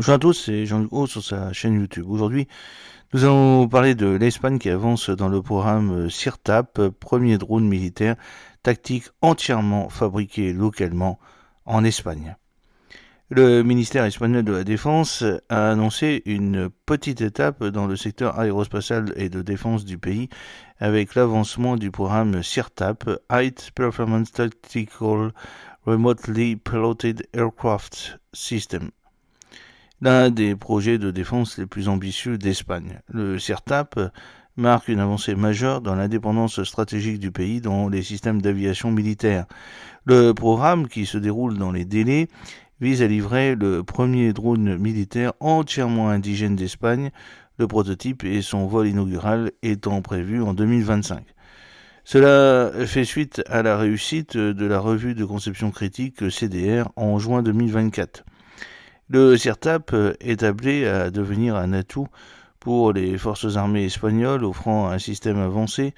Bonjour à tous, c'est Jean-Luc Haut sur sa chaîne YouTube. Aujourd'hui, nous allons parler de l'Espagne qui avance dans le programme CIRTAP, premier drone militaire tactique entièrement fabriqué localement en Espagne. Le ministère espagnol de la Défense a annoncé une petite étape dans le secteur aérospatial et de défense du pays avec l'avancement du programme CIRTAP, High Performance Tactical Remotely Piloted Aircraft System, l'un des projets de défense les plus ambitieux d'Espagne. Le CIRTAP marque une avancée majeure dans l'indépendance stratégique du pays dans les systèmes d'aviation militaire. Le programme, qui se déroule dans les délais, vise à livrer le premier drone militaire entièrement indigène d'Espagne, le prototype et son vol inaugural étant prévu en 2025. Cela fait suite à la réussite de la revue de conception critique CDR en juin 2024. Le CIRTAP est appelé à devenir un atout pour les forces armées espagnoles, offrant un système avancé,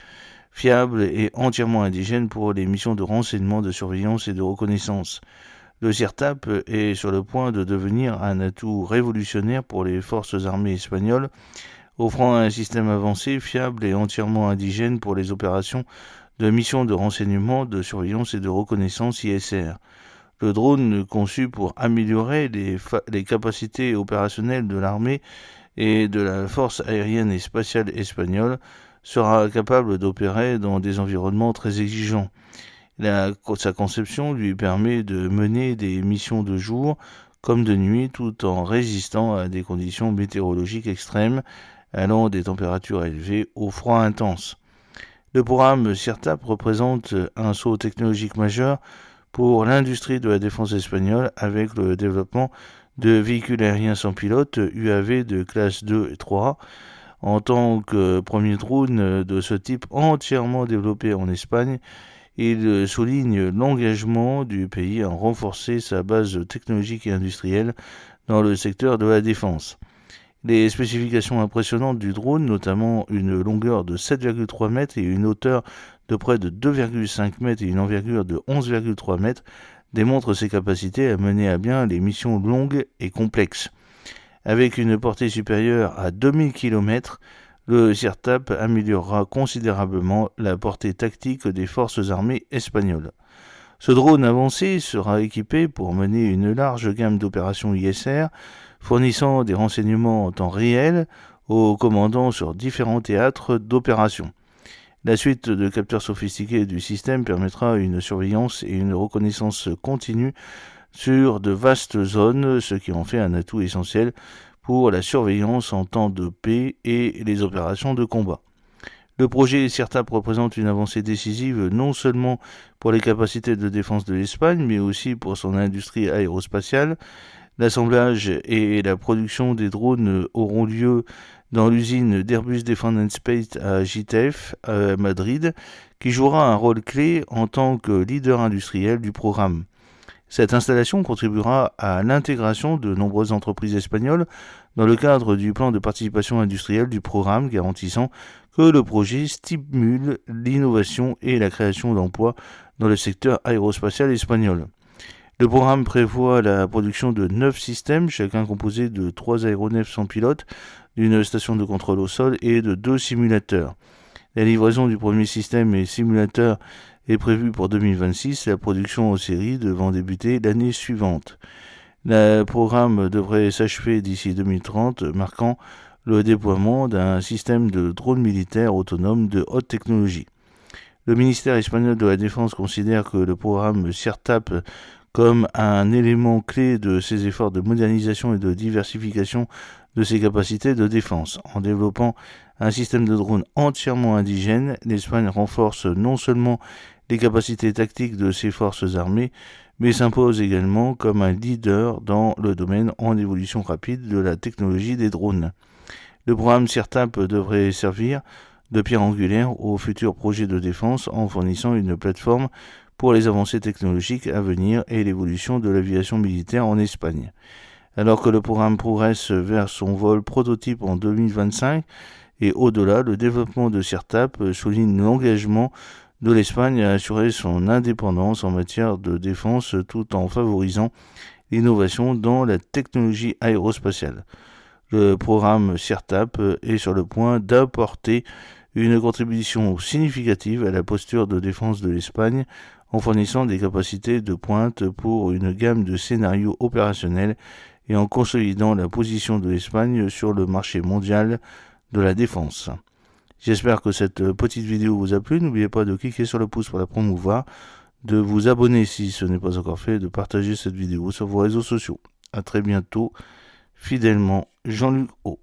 fiable et entièrement indigène pour les missions de renseignement, de surveillance et de reconnaissance. Le CIRTAP est sur le point de devenir un atout révolutionnaire pour les forces armées espagnoles, offrant un système avancé, fiable et entièrement indigène pour les opérations de missions de renseignement, de surveillance et de reconnaissance ISR. Le drone, conçu pour améliorer les capacités opérationnelles de l'armée et de la force aérienne et spatiale espagnole, sera capable d'opérer dans des environnements très exigeants. Sa conception lui permet de mener des missions de jour comme de nuit tout en résistant à des conditions météorologiques extrêmes, allant des températures élevées au froid intense. Le programme CIRTAP représente un saut technologique majeur pour l'industrie de la défense espagnole avec le développement de véhicules aériens sans pilote UAV de classe 2 et 3 en tant que premier drone de ce type entièrement développé en Espagne. Il souligne l'engagement du pays à renforcer sa base technologique et industrielle dans le secteur de la défense. Les spécifications impressionnantes du drone, notamment une longueur de 7,3 mètres et une hauteur de près de 2,5 mètres et une envergure de 11,3 mètres, démontrent ses capacités à mener à bien les missions longues et complexes. Avec une portée supérieure à 2000 km, le CIRTAP améliorera considérablement la portée tactique des forces armées espagnoles. Ce drone avancé sera équipé pour mener une large gamme d'opérations ISR, fournissant des renseignements en temps réel aux commandants sur différents théâtres d'opération. La suite de capteurs sophistiqués du système permettra une surveillance et une reconnaissance continue sur de vastes zones, ce qui en fait un atout essentiel pour la surveillance en temps de paix et les opérations de combat. Le projet CIRTAP représente une avancée décisive non seulement pour les capacités de défense de l'Espagne, mais aussi pour son industrie aérospatiale. L'assemblage et la production des drones auront lieu dans l'usine d'Airbus Defence and Space à JTF, à Madrid, qui jouera un rôle clé en tant que leader industriel du programme. Cette installation contribuera à l'intégration de nombreuses entreprises espagnoles dans le cadre du plan de participation industrielle du programme, garantissant que le projet stimule l'innovation et la création d'emplois dans le secteur aérospatial espagnol. Le programme prévoit la production de 9 systèmes, chacun composé de 3 aéronefs sans pilote, d'une station de contrôle au sol et de 2 simulateurs. La livraison du premier système et simulateur est prévue pour 2026, la production en série devant débuter l'année suivante. Le programme devrait s'achever d'ici 2030, marquant le déploiement d'un système de drones militaires autonomes de haute technologie. Le ministère espagnol de la Défense considère que le programme CIRTAP comme un élément clé de ses efforts de modernisation et de diversification de ses capacités de défense. En développant un système de drones entièrement indigène, l'Espagne renforce non seulement les capacités tactiques de ses forces armées, mais s'impose également comme un leader dans le domaine en évolution rapide de la technologie des drones. Le programme CIRTAP devrait servir de pierre angulaire au futur projet de défense en fournissant une plateforme pour les avancées technologiques à venir et l'évolution de l'aviation militaire en Espagne. Alors que le programme progresse vers son vol prototype en 2025 et au-delà, le développement de CIRTAP souligne l'engagement de l'Espagne à assurer son indépendance en matière de défense tout en favorisant l'innovation dans la technologie aérospatiale. Le programme CIRTAP est sur le point d'apporter une contribution significative à la posture de défense de l'Espagne en fournissant des capacités de pointe pour une gamme de scénarios opérationnels et en consolidant la position de l'Espagne sur le marché mondial de la défense. J'espère que cette petite vidéo vous a plu. N'oubliez pas de cliquer sur le pouce pour la promouvoir, de vous abonner si ce n'est pas encore fait, de partager cette vidéo sur vos réseaux sociaux. A très bientôt, fidèlement, Jean-Luc O.